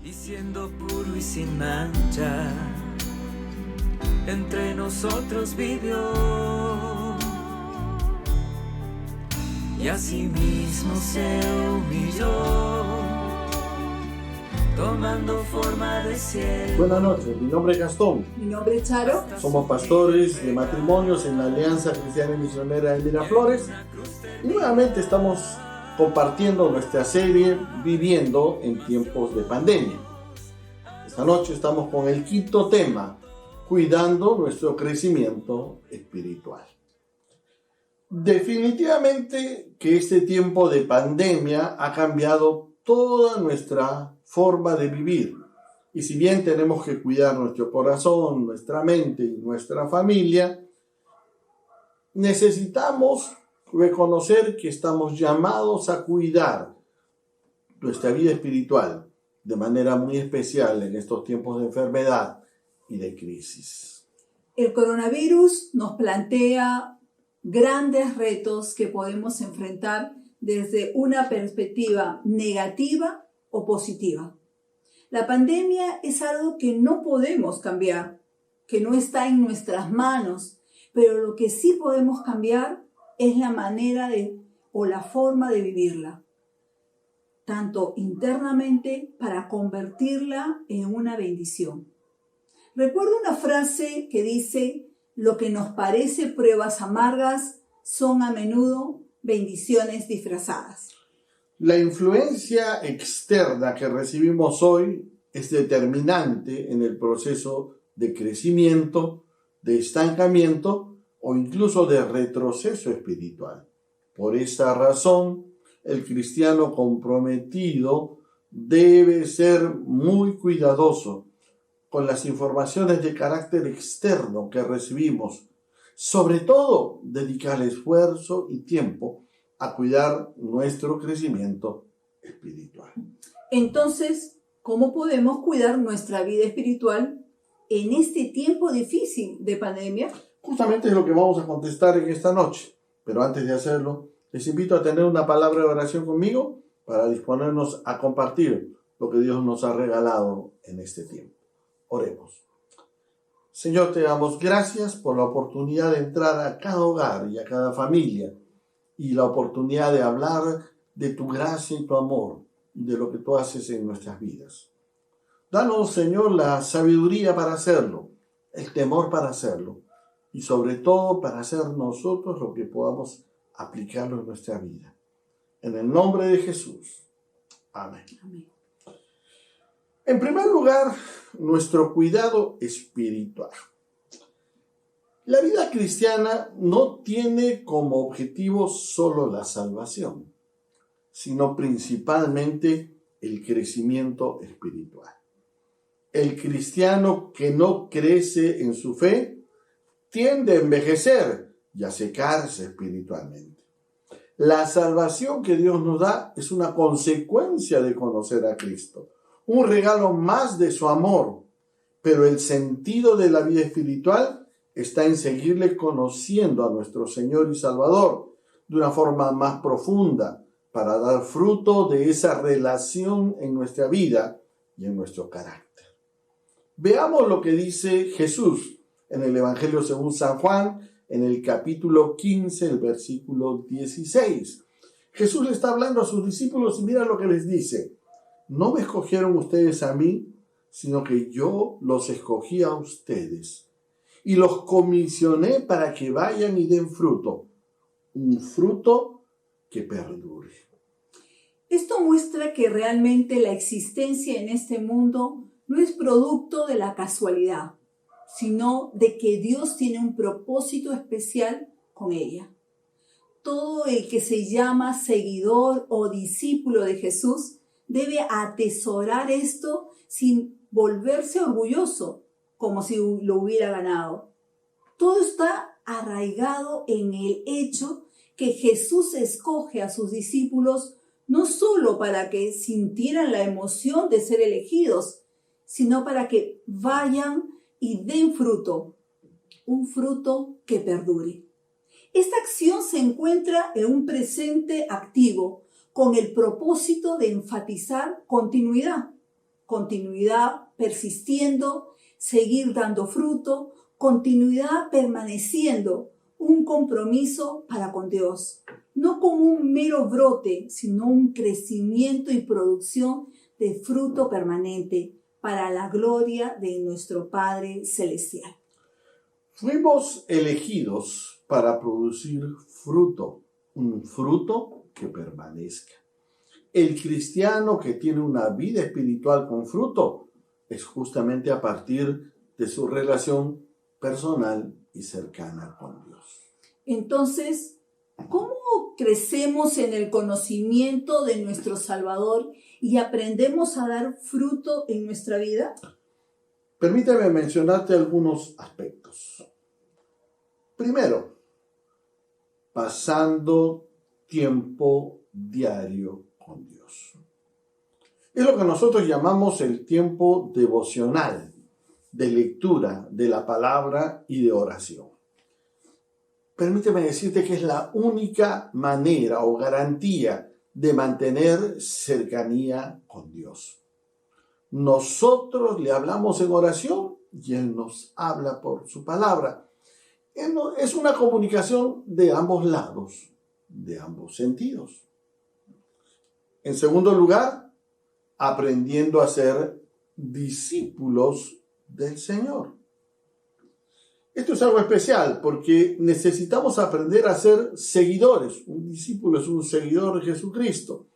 y siendo puro y sin mancha, entre nosotros vivió, y asimismo se humilló, tomando forma de siervo. Buenas noches, mi nombre es Gastón. Mi nombre es Charo. Somos pastores de matrimonios en la Alianza Cristiana y Misionera de Miraflores. Y nuevamente estamos compartiendo nuestra serie Viviendo en tiempos de pandemia. Esta noche estamos con el quinto tema, cuidando nuestro crecimiento espiritual. Definitivamente que este tiempo de pandemia ha cambiado toda nuestra forma de vivir. Y si bien tenemos que cuidar nuestro corazón, nuestra mente y nuestra familia, necesitamos reconocer que estamos llamados a cuidar nuestra vida espiritual de manera muy especial en estos tiempos de enfermedad y de crisis. El coronavirus nos plantea grandes retos que podemos enfrentar desde una perspectiva negativa o positiva. La pandemia es algo que no podemos cambiar, que no está en nuestras manos, pero lo que sí podemos cambiar es la manera o la forma de vivirla, tanto internamente para convertirla en una bendición. Recuerdo una frase que dice: lo que nos parece pruebas amargas son a menudo bendiciones disfrazadas. La influencia externa que recibimos hoy es determinante en el proceso de crecimiento, de estancamiento o incluso de retroceso espiritual. Por esa razón, el cristiano comprometido debe ser muy cuidadoso con las informaciones de carácter externo que recibimos. Sobre todo, dedicar esfuerzo y tiempo a cuidar nuestro crecimiento espiritual. Entonces, ¿cómo podemos cuidar nuestra vida espiritual en este tiempo difícil de pandemia? Justamente es lo que vamos a contestar en esta noche. Pero antes de hacerlo, les invito a tener una palabra de oración conmigo para disponernos a compartir lo que Dios nos ha regalado en este tiempo. Oremos. Señor, te damos gracias por la oportunidad de entrar a cada hogar y a cada familia y la oportunidad de hablar de tu gracia y tu amor, de lo que tú haces en nuestras vidas. Danos, Señor, la sabiduría para hacerlo, el temor para hacerlo y sobre todo para hacer nosotros lo que podamos aplicarlo en nuestra vida. En el nombre de Jesús. Amén. Amén. En primer lugar, nuestro cuidado espiritual. La vida cristiana no tiene como objetivo solo la salvación, sino principalmente el crecimiento espiritual. El cristiano que no crece en su fe tiende a envejecer y a secarse espiritualmente. La salvación que Dios nos da es una consecuencia de conocer a Cristo, un regalo más de su amor, pero el sentido de la vida espiritual está en seguirle conociendo a nuestro Señor y Salvador de una forma más profunda para dar fruto de esa relación en nuestra vida y en nuestro carácter. Veamos lo que dice Jesús en el Evangelio según San Juan, en el capítulo 15, el versículo 16. Jesús le está hablando a sus discípulos y mira lo que les dice. No me escogieron ustedes a mí, sino que yo los escogí a ustedes y los comisioné para que vayan y den fruto, un fruto que perdure. Esto muestra que realmente la existencia en este mundo no es producto de la casualidad, sino de que Dios tiene un propósito especial con ella. Todo el que se llama seguidor o discípulo de Jesús debe atesorar esto sin volverse orgulloso, como si lo hubiera ganado. Todo está arraigado en el hecho que Jesús escoge a sus discípulos no solo para que sintieran la emoción de ser elegidos, sino para que vayan y den fruto, un fruto que perdure. Esta acción se encuentra en un presente activo con el propósito de enfatizar continuidad. continuidad persistiendo, seguir dando fruto, continuidad permaneciendo, un compromiso para con Dios, no como un mero brote, sino un crecimiento y producción de fruto permanente para la gloria de nuestro Padre Celestial. Fuimos elegidos para producir fruto, un fruto que permanezca. El cristiano que tiene una vida espiritual con fruto es justamente a partir de su relación personal y cercana con Dios. Entonces, ¿cómo crecemos en el conocimiento de nuestro Salvador y aprendemos a dar fruto en nuestra vida? Permíteme mencionarte algunos aspectos. Primero, pasando tiempo diario con Dios. Es lo que nosotros llamamos el tiempo devocional, de lectura de la palabra y de oración. Permíteme decirte que es la única manera o garantía de mantener cercanía con Dios. Nosotros le hablamos en oración y Él nos habla por su palabra. Es una comunicación de ambos lados, de ambos sentidos. En segundo lugar, aprendiendo a ser discípulos del Señor. Esto es algo especial porque necesitamos aprender a ser seguidores. Un discípulo es un seguidor de Jesucristo.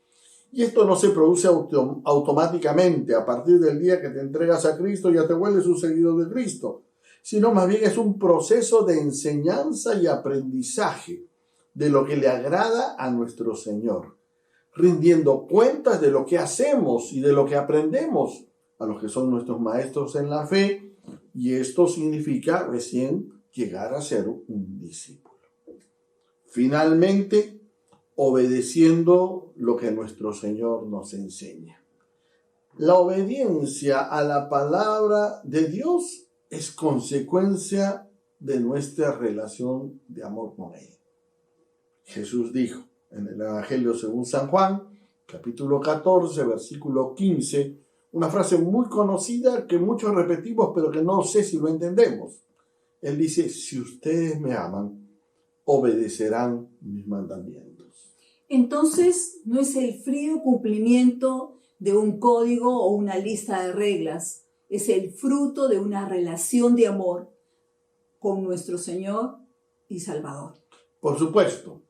Y esto no se produce automáticamente. A partir del día que te entregas a Cristo ya te vuelves un seguidor de Cristo. Sino más bien es un proceso de enseñanza y aprendizaje de lo que le agrada a nuestro Señor. Rindiendo cuentas de lo que hacemos y de lo que aprendemos a los que son nuestros maestros en la fe. Y esto significa recién llegar a ser un discípulo. Finalmente, obedeciendo lo que nuestro Señor nos enseña. La obediencia a la palabra de Dios es consecuencia de nuestra relación de amor con Él. Jesús dijo en el Evangelio según San Juan, capítulo 14, versículo 15, una frase muy conocida que muchos repetimos, pero que no sé si lo entendemos. Él dice, si ustedes me aman, obedecerán mis mandamientos. Entonces, no es el frío cumplimiento de un código o una lista de reglas, es el fruto de una relación de amor con nuestro Señor y Salvador. Por supuesto,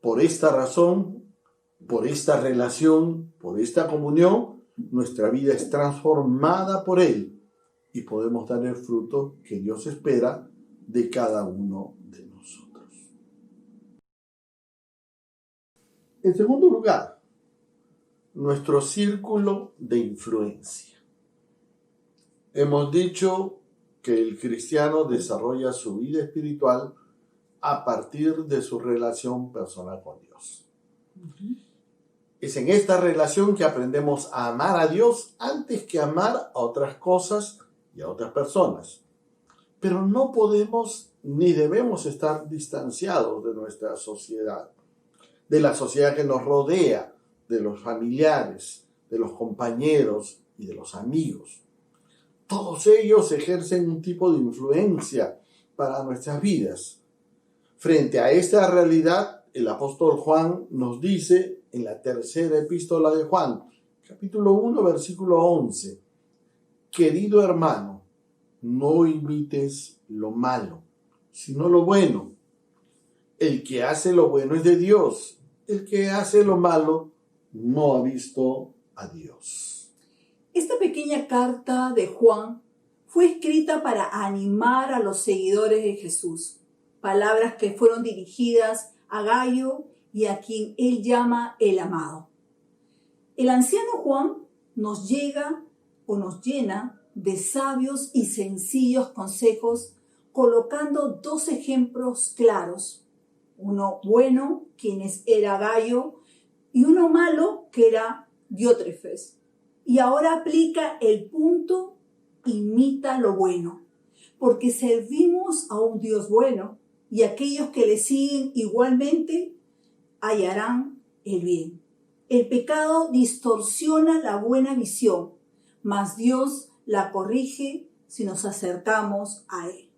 por esta razón, por esta relación, por esta comunión, nuestra vida es transformada por Él y podemos dar el fruto que Dios espera de cada uno de nosotros. En segundo lugar, nuestro círculo de influencia. Hemos dicho que el cristiano desarrolla su vida espiritual a partir de su relación personal con Dios. Es en esta relación que aprendemos a amar a Dios antes que amar a otras cosas y a otras personas. Pero no podemos ni debemos estar distanciados de nuestra sociedad, de la sociedad que nos rodea, de los familiares, de los compañeros y de los amigos. Todos ellos ejercen un tipo de influencia para nuestras vidas. Frente a esta realidad, el apóstol Juan nos dice en la tercera epístola de Juan, capítulo 1, versículo 11, querido hermano, no imites lo malo, sino lo bueno. El que hace lo bueno es de Dios, el que hace lo malo no ha visto a Dios. Esta pequeña carta de Juan fue escrita para animar a los seguidores de Jesús, palabras que fueron dirigidas a Gayo y a quien él llama el amado. El anciano Juan nos llena de sabios y sencillos consejos, colocando dos ejemplos claros. Uno bueno, quien era Gayo, y uno malo, que era Diótrefes. Y ahora aplica el punto, imita lo bueno, porque servimos a un Dios bueno, y aquellos que le siguen igualmente hallarán el bien. El pecado distorsiona la buena visión mas Dios la corrige si nos acercamos a Él.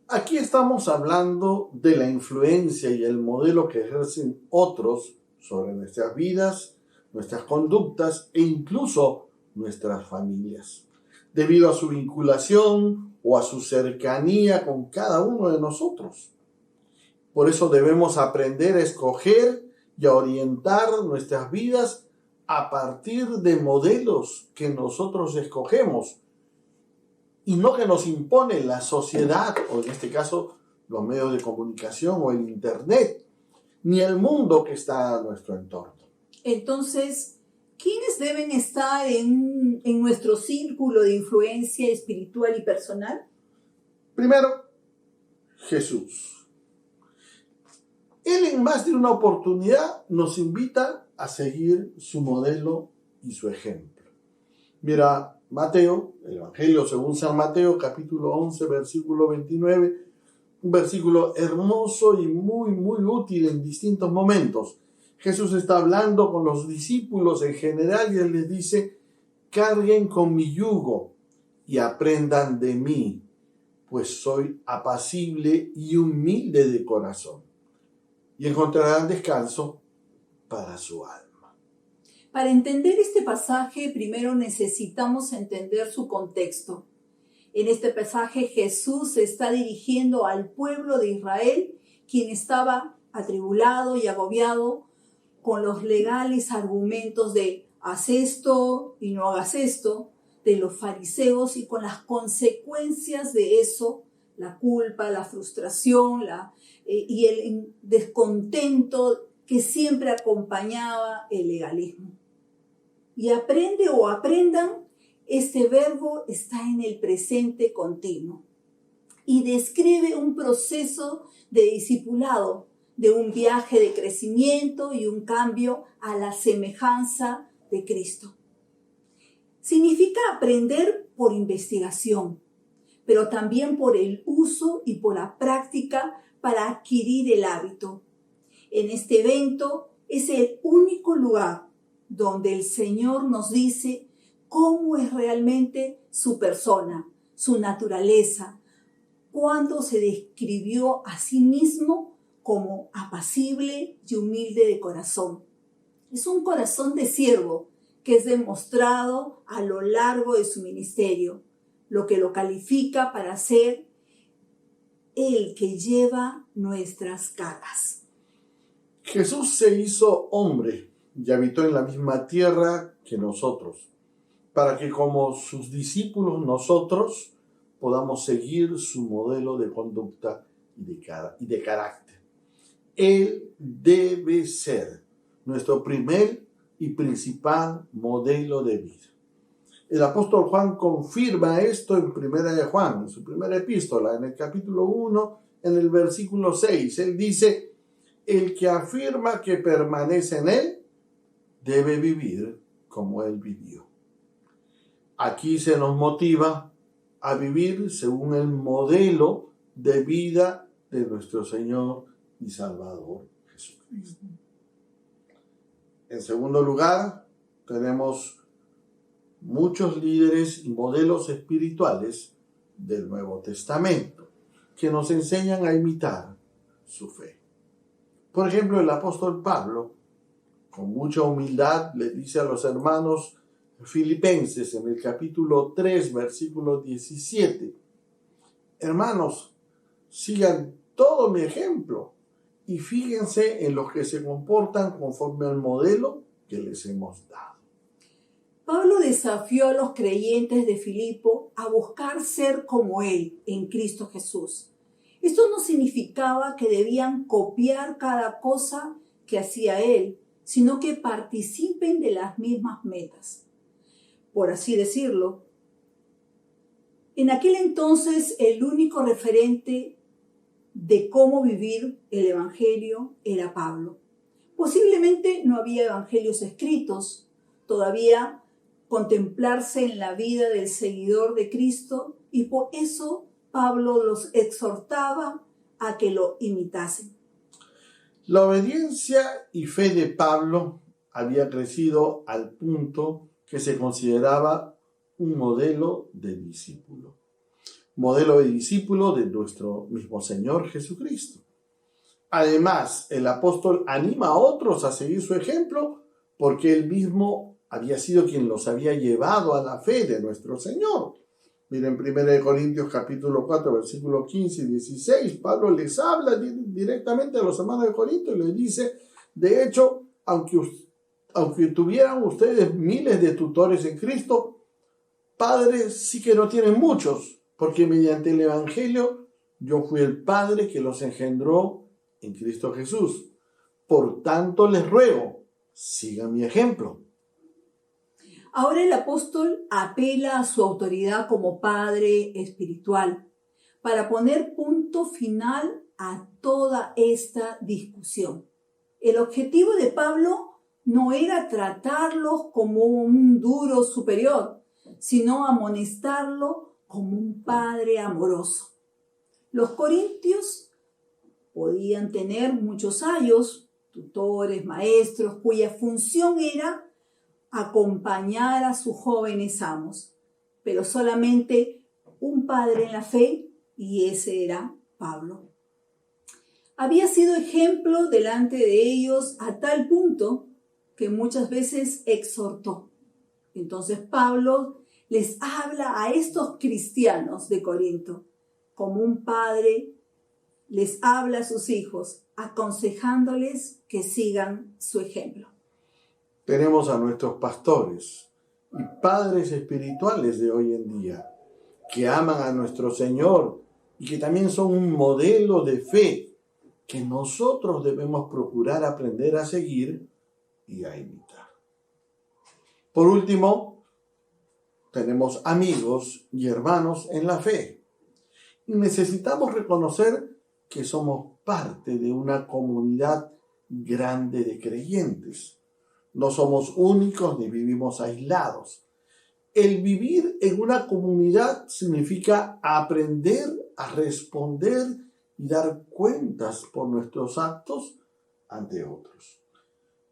Aquí estamos hablando de la influencia y el modelo que ejercen otros sobre nuestras vidas, nuestras conductas e incluso nuestras familias, debido a su vinculación o a su cercanía con cada uno de nosotros. Por eso debemos aprender a escoger y a orientar nuestras vidas a partir de modelos que nosotros escogemos y no que nos impone la sociedad, o en este caso los medios de comunicación o el internet, ni el mundo que está a nuestro entorno. Entonces, ¿quiénes deben estar en nuestro círculo de influencia espiritual y personal? Primero, Jesús. Él en más de una oportunidad nos invita a seguir su modelo y su ejemplo. Mira, Mateo, el Evangelio según San Mateo, capítulo 11, versículo 29, un versículo hermoso y muy útil en distintos momentos. Jesús está hablando con los discípulos en general y Él les dice: carguen con mi yugo y aprendan de mí, pues soy apacible y humilde de corazón, y encontrarán descanso para su alma. Para entender este pasaje, primero necesitamos entender su contexto. En este pasaje Jesús se está dirigiendo al pueblo de Israel, quien estaba atribulado y agobiado con los legales argumentos de haz esto y no hagas esto, de los fariseos, y con las consecuencias de eso, la culpa, la frustración y el descontento que siempre acompañaba el legalismo. Y aprende o aprendan, este verbo está en el presente continuo y describe un proceso de discipulado, de un viaje de crecimiento y un cambio a la semejanza de Cristo. Significa aprender por investigación, pero también por el uso y por la práctica para adquirir el hábito. En este evento es el único lugar donde el Señor nos dice cómo es realmente su persona, su naturaleza, cuando se describió a sí mismo como apacible y humilde de corazón. Es un corazón de siervo que es demostrado a lo largo de su ministerio, lo que lo califica para ser el que lleva nuestras cargas. Jesús se hizo hombre y habitó en la misma tierra que nosotros, para que como sus discípulos nosotros podamos seguir su modelo de conducta y de carácter. Él debe ser nuestro primer y principal modelo de vida. El apóstol Juan confirma esto en Primera de Juan, en su primera epístola, en el capítulo 1, en el versículo 6. Él dice: el que afirma que permanece en él debe vivir como él vivió. Aquí se nos motiva a vivir según el modelo de vida de nuestro Señor y Salvador Jesucristo. En segundo lugar, tenemos muchos líderes y modelos espirituales del Nuevo Testamento que nos enseñan a imitar su fe. Por ejemplo, el apóstol Pablo, con mucha humildad, le dice a los hermanos filipenses en el capítulo 3, versículo 17: hermanos, sigan todo mi ejemplo y fíjense en los que se comportan conforme al modelo que les hemos dado. Pablo desafió a los creyentes de Filipo a buscar ser como él en Cristo Jesús. Esto no significaba que debían copiar cada cosa que hacía él, sino que participen de las mismas metas, por así decirlo. En aquel entonces, el único referente de cómo vivir el Evangelio era Pablo. Posiblemente no había evangelios escritos, todavía contemplarse en la vida del seguidor de Cristo, y por eso Pablo los exhortaba a que lo imitasen. La obediencia y fe de Pablo había crecido al punto que se consideraba un modelo de discípulo. Modelo de discípulo de nuestro mismo Señor Jesucristo. Además, el apóstol anima a otros a seguir su ejemplo porque él mismo había sido quien los había llevado a la fe de nuestro Señor. Miren, 1 Corintios capítulo 4, versículos 15 y 16, Pablo les habla directamente a los hermanos de Corinto y les dice, de hecho, aunque tuvieran ustedes miles de tutores en Cristo, padres sí que no tienen muchos, porque mediante el Evangelio yo fui el Padre que los engendró en Cristo Jesús. Por tanto les ruego, sigan mi ejemplo. Ahora el apóstol apela a su autoridad como padre espiritual para poner punto final a toda esta discusión. El objetivo de Pablo no era tratarlos como un duro superior, sino amonestarlo como un padre amoroso. Los corintios podían tener muchos ayos, tutores, maestros, cuya función era acompañar a sus jóvenes amos, pero solamente un padre en la fe, y ese era Pablo. Había sido ejemplo delante de ellos a tal punto que muchas veces exhortó. Entonces Pablo les habla a estos cristianos de Corinto como un padre les habla a sus hijos, aconsejándoles que sigan su ejemplo. Tenemos a nuestros pastores y padres espirituales de hoy en día que aman a nuestro Señor y que también son un modelo de fe que nosotros debemos procurar aprender a seguir y a imitar. Por último, tenemos amigos y hermanos en la fe. Y necesitamos reconocer que somos parte de una comunidad grande de creyentes. No somos únicos ni vivimos aislados. El vivir en una comunidad significa aprender a responder y dar cuentas por nuestros actos ante otros.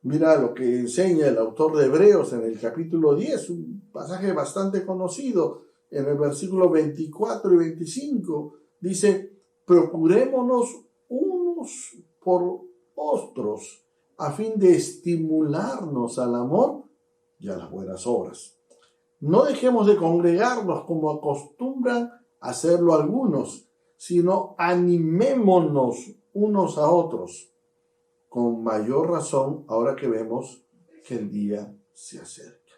Mira lo que enseña el autor de Hebreos en el capítulo 10, un pasaje bastante conocido, en el versículo 24 y 25. Dice, procurémonos unos por otros a fin de estimularnos al amor y a las buenas obras. No dejemos de congregarnos como acostumbran hacerlo algunos, sino animémonos unos a otros, con mayor razón ahora que vemos que el día se acerca.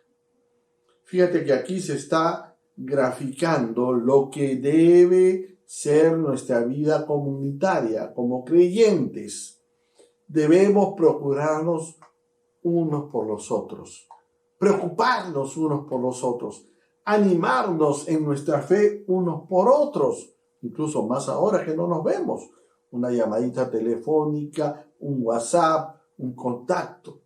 Fíjate que aquí se está graficando lo que debe ser nuestra vida comunitaria como creyentes. Debemos procurarnos unos por los otros, preocuparnos unos por los otros, animarnos en nuestra fe unos por otros, incluso más ahora que no nos vemos. Una llamadita telefónica, un WhatsApp, un contacto.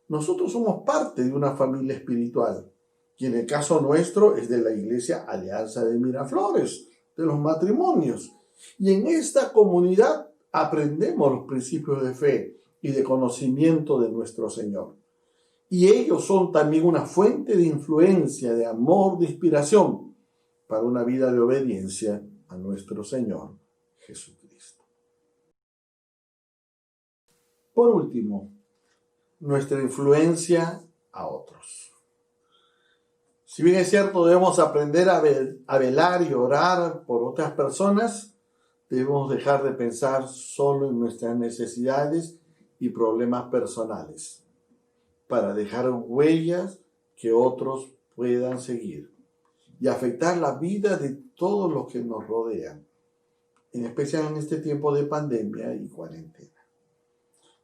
Nosotros somos parte de una familia espiritual, y en el caso nuestro es de la Iglesia Alianza de Miraflores, de los matrimonios. Y en esta comunidad aprendemos los principios de fe y de conocimiento de nuestro Señor. Y ellos son también una fuente de influencia, de amor, de inspiración para una vida de obediencia a nuestro Señor Jesucristo. Por último, nuestra influencia a otros. Si bien es cierto, debemos aprender a velar y orar por otras personas, debemos dejar de pensar solo en nuestras necesidades y problemas personales para dejar huellas que otros puedan seguir y afectar la vida de todos los que nos rodean, en especial en este tiempo de pandemia y cuarentena.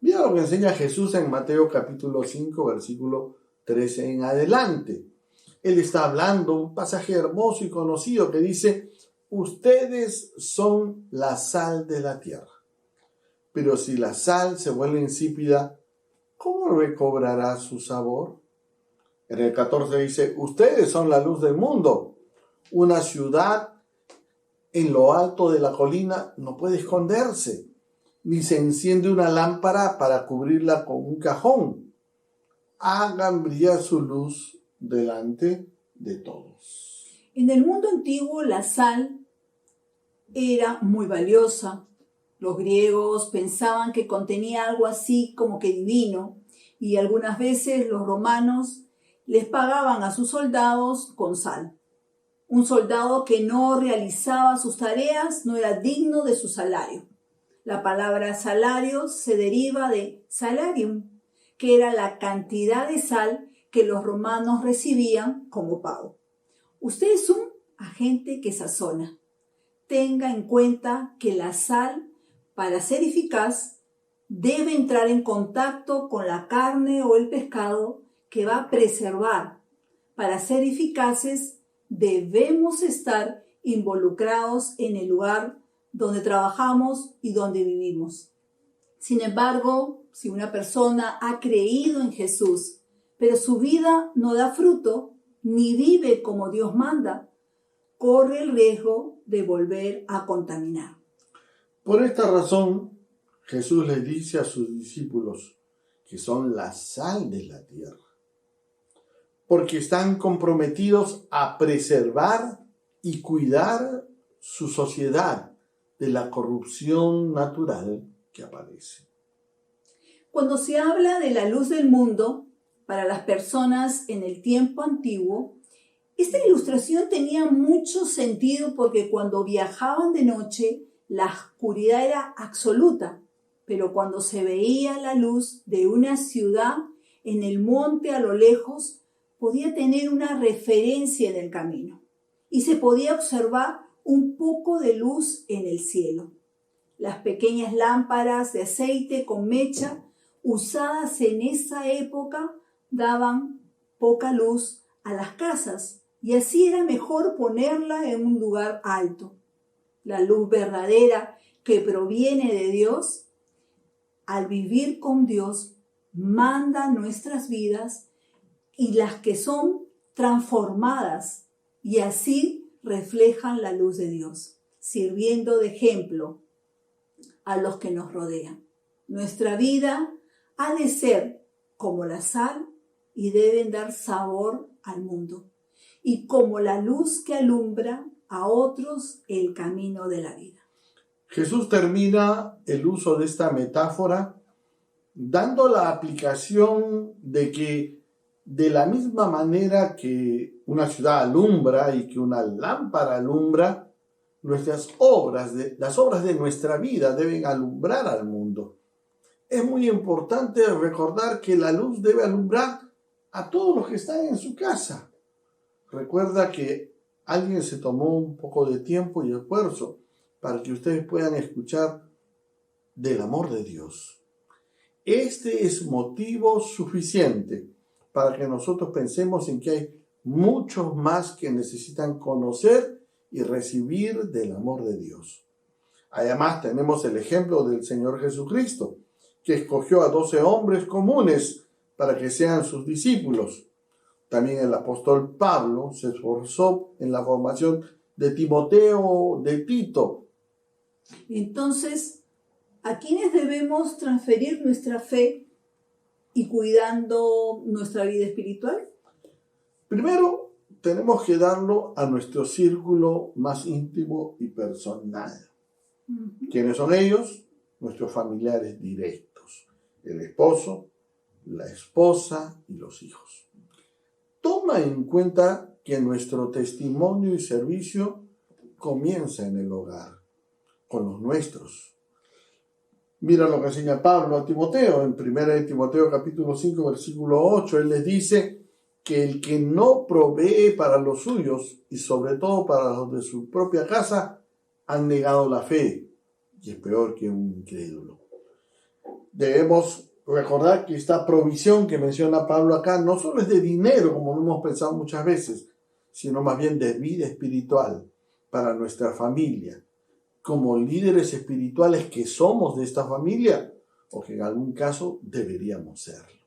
Mira lo que enseña Jesús en Mateo capítulo 5, versículo 13 en adelante. Él está hablando, un pasaje hermoso y conocido que dice, ustedes son la sal de la tierra. Pero si la sal se vuelve insípida, ¿cómo recobrará su sabor? En el 14 dice, ustedes son la luz del mundo. Una ciudad en lo alto de la colina no puede esconderse, ni se enciende una lámpara para cubrirla con un cajón. Hagan brillar su luz delante de todos. En el mundo antiguo la sal era muy valiosa. Los griegos pensaban que contenía algo así como que divino, y algunas veces los romanos les pagaban a sus soldados con sal. Un soldado que no realizaba sus tareas no era digno de su salario. La palabra salario se deriva de salarium, que era la cantidad de sal que los romanos recibían como pago. Usted es un agente que sazona. Tenga en cuenta que la sal, para ser eficaz, debe entrar en contacto con la carne o el pescado que va a preservar. Para ser eficaces, debemos estar involucrados en el lugar donde trabajamos y donde vivimos. Sin embargo, si una persona ha creído en Jesús, pero su vida no da fruto, ni vive como Dios manda, corre el riesgo de volver a contaminar. Por esta razón, Jesús les dice a sus discípulos que son la sal de la tierra, porque están comprometidos a preservar y cuidar su sociedad de la corrupción natural que aparece. Cuando se habla de la luz del mundo, para las personas en el tiempo antiguo, esta ilustración tenía mucho sentido porque cuando viajaban de noche, la oscuridad era absoluta, pero cuando se veía la luz de una ciudad en el monte a lo lejos, podía tener una referencia en el camino y se podía observar un poco de luz en el cielo. Las pequeñas lámparas de aceite con mecha usadas en esa época daban poca luz a las casas y así era mejor ponerla en un lugar alto. La luz verdadera que proviene de Dios, al vivir con Dios, manda nuestras vidas y las que son transformadas y así reflejan la luz de Dios, sirviendo de ejemplo a los que nos rodean. Nuestra vida ha de ser como la sal y deben dar sabor al mundo, y como la luz que alumbra a otros el camino de la vida. Jesús termina el uso de esta metáfora dando la aplicación de que de la misma manera que una ciudad alumbra y que una lámpara alumbra, las obras de nuestra vida deben alumbrar al mundo. Es muy importante recordar que la luz debe alumbrar a todos los que están en su casa. Recuerda que alguien se tomó un poco de tiempo y esfuerzo para que ustedes puedan escuchar del amor de Dios. Este es motivo suficiente para que nosotros pensemos en que hay muchos más que necesitan conocer y recibir del amor de Dios. Además, tenemos el ejemplo del Señor Jesucristo, que escogió a 12 hombres comunes para que sean sus discípulos. También el apóstol Pablo se esforzó en la formación de Timoteo, de Tito. Entonces, ¿a quiénes debemos transferir nuestra fe y cuidando nuestra vida espiritual? Primero, tenemos que darlo a nuestro círculo más íntimo y personal. ¿Quiénes son ellos? Nuestros familiares directos, el esposo, la esposa y los hijos. Toma en cuenta que nuestro testimonio y servicio comienza en el hogar, con los nuestros. Mira lo que enseña Pablo a Timoteo, en 1 Timoteo capítulo 5, versículo 8, él les dice que el que no provee para los suyos y sobre todo para los de su propia casa, han negado la fe y es peor que un incrédulo. Debemos recordar que esta provisión que menciona Pablo acá no solo es de dinero, como lo hemos pensado muchas veces, sino más bien de vida espiritual para nuestra familia, como líderes espirituales que somos de esta familia, o que en algún caso deberíamos serlo.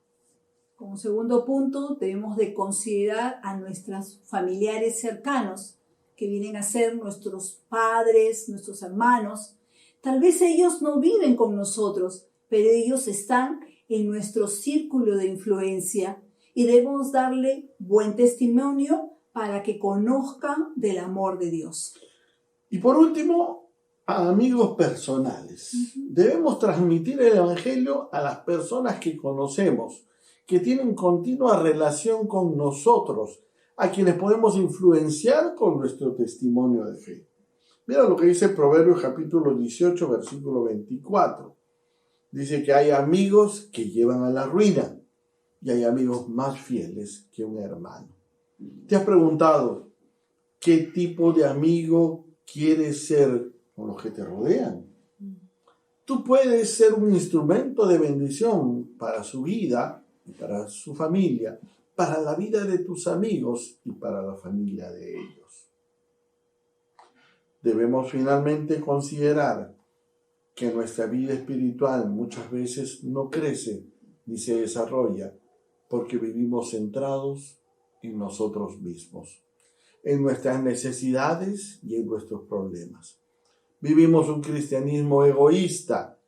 Como segundo punto, debemos de considerar a nuestros familiares cercanos, que vienen a ser nuestros padres, nuestros hermanos. Tal vez ellos no viven con nosotros, pero ellos están en nuestro círculo de influencia y debemos darle buen testimonio para que conozcan del amor de Dios. Y por último, a amigos personales. Debemos transmitir el Evangelio a las personas que conocemos, que tienen continua relación con nosotros, a quienes podemos influenciar con nuestro testimonio de fe. Mira lo que dice Proverbios capítulo 18, versículo 24. Dice que hay amigos que llevan a la ruina y hay amigos más fieles que un hermano. ¿Te has preguntado qué tipo de amigo quieres ser con los que te rodean? Tú puedes ser un instrumento de bendición para su vida y para su familia, para la vida de tus amigos y para la familia de ellos. Debemos finalmente considerar que nuestra vida espiritual muchas veces no crece ni se desarrolla porque vivimos centrados en nosotros mismos, en nuestras necesidades y en nuestros problemas. Vivimos un cristianismo egoísta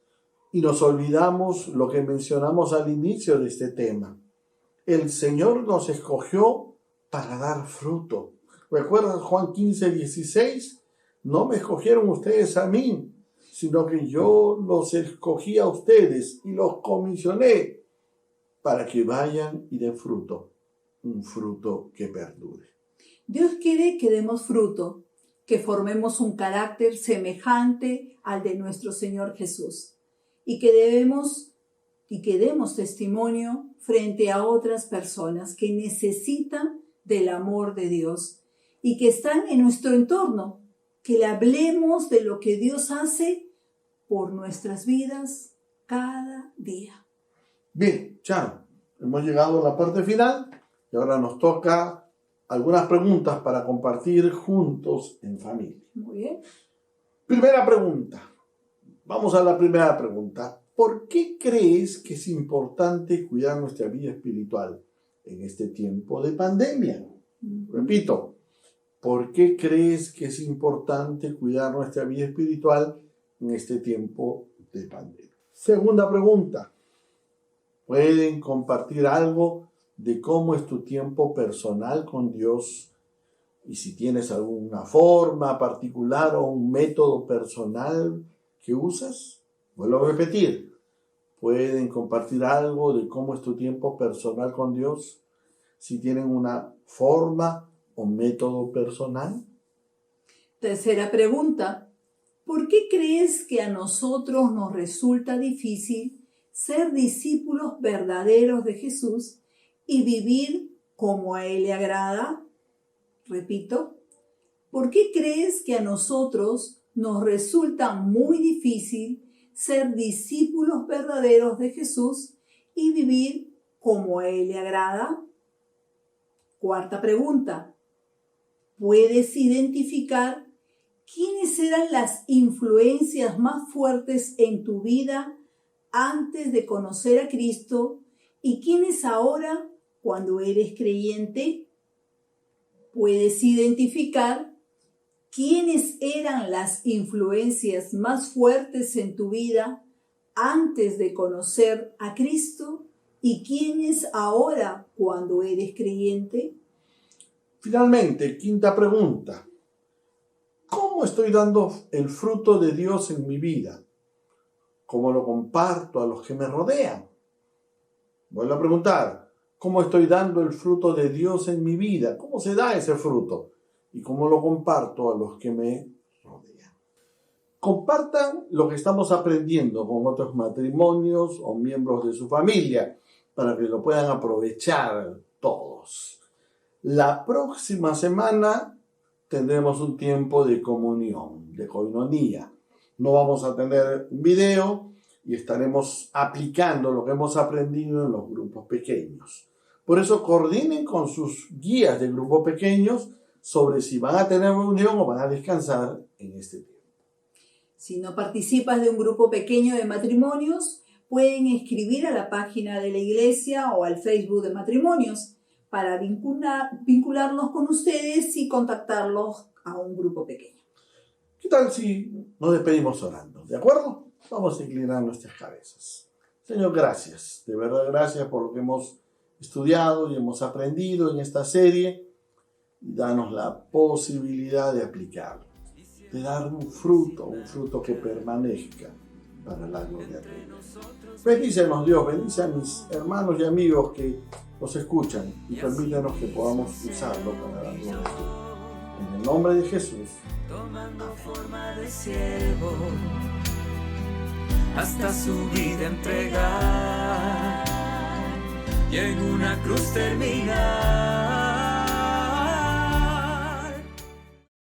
y nos olvidamos lo que mencionamos al inicio de este tema. El Señor nos escogió para dar fruto. ¿Recuerdan Juan 15, 16? No me escogieron ustedes a mí, sino que yo los escogí a ustedes y los comisioné para que vayan y den fruto, un fruto que perdure. Dios quiere que demos fruto, que formemos un carácter semejante al de nuestro Señor Jesús y que demos testimonio frente a otras personas que necesitan del amor de Dios y que están en nuestro entorno, que le hablemos de lo que Dios hace por nuestras vidas cada día. Bien, Charo, hemos llegado a la parte final y ahora nos toca algunas preguntas para compartir juntos en familia. Muy bien. Primera pregunta. Vamos a la primera pregunta. ¿Por qué crees que es importante cuidar nuestra vida espiritual en este tiempo de pandemia? Repito, ¿por qué crees que es importante cuidar nuestra vida espiritual en este tiempo de pandemia? Segunda pregunta. ¿Pueden compartir algo de cómo es tu tiempo personal con Dios? Y si tienes alguna forma particular o un método personal que usas, vuelvo a repetir. ¿Pueden compartir algo de cómo es tu tiempo personal con Dios? Si tienen una forma o método personal. Tercera pregunta. ¿Por qué crees que a nosotros nos resulta difícil ser discípulos verdaderos de Jesús y vivir como a Él le agrada? Repito, ¿por qué crees que a nosotros nos resulta muy difícil ser discípulos verdaderos de Jesús y vivir como a Él le agrada? Cuarta pregunta, ¿puedes identificar quiénes eran las influencias más fuertes en tu vida antes de conocer a Cristo y quiénes ahora cuando eres creyente? ¿Puedes identificar quiénes eran las influencias más fuertes en tu vida antes de conocer a Cristo y quiénes ahora cuando eres creyente? Finalmente, quinta pregunta. ¿Cómo estoy dando el fruto de Dios en mi vida? ¿Cómo lo comparto a los que me rodean? Vuelvo a preguntar, ¿cómo estoy dando el fruto de Dios en mi vida? ¿Cómo se da ese fruto? ¿Y cómo lo comparto a los que me rodean? Compartan lo que estamos aprendiendo con otros matrimonios o miembros de su familia para que lo puedan aprovechar todos. La próxima semana tendremos un tiempo de comunión, de coinonía. No vamos a tener un video y estaremos aplicando lo que hemos aprendido en los grupos pequeños. Por eso coordinen con sus guías de grupos pequeños sobre si van a tener reunión o van a descansar en este tiempo. Si no participas de un grupo pequeño de matrimonios, pueden escribir a la página de la iglesia o al Facebook de matrimonios para vincularnos con ustedes y contactarlos a un grupo pequeño. ¿Qué tal si nos despedimos orando? ¿De acuerdo? Vamos a inclinar nuestras cabezas. Señor, gracias. De verdad, gracias por lo que hemos estudiado y hemos aprendido en esta serie. y danos la posibilidad de aplicarlo, de dar un fruto que permanezca para la gloria de Dios. Bendícenos Dios, bendice a mis hermanos y amigos que nos escuchan y permítanos que podamos usarlo para la gloria de Dios. En el nombre de Jesús. Tomando forma de siervo, hasta su vida entregar y en una cruz terminar.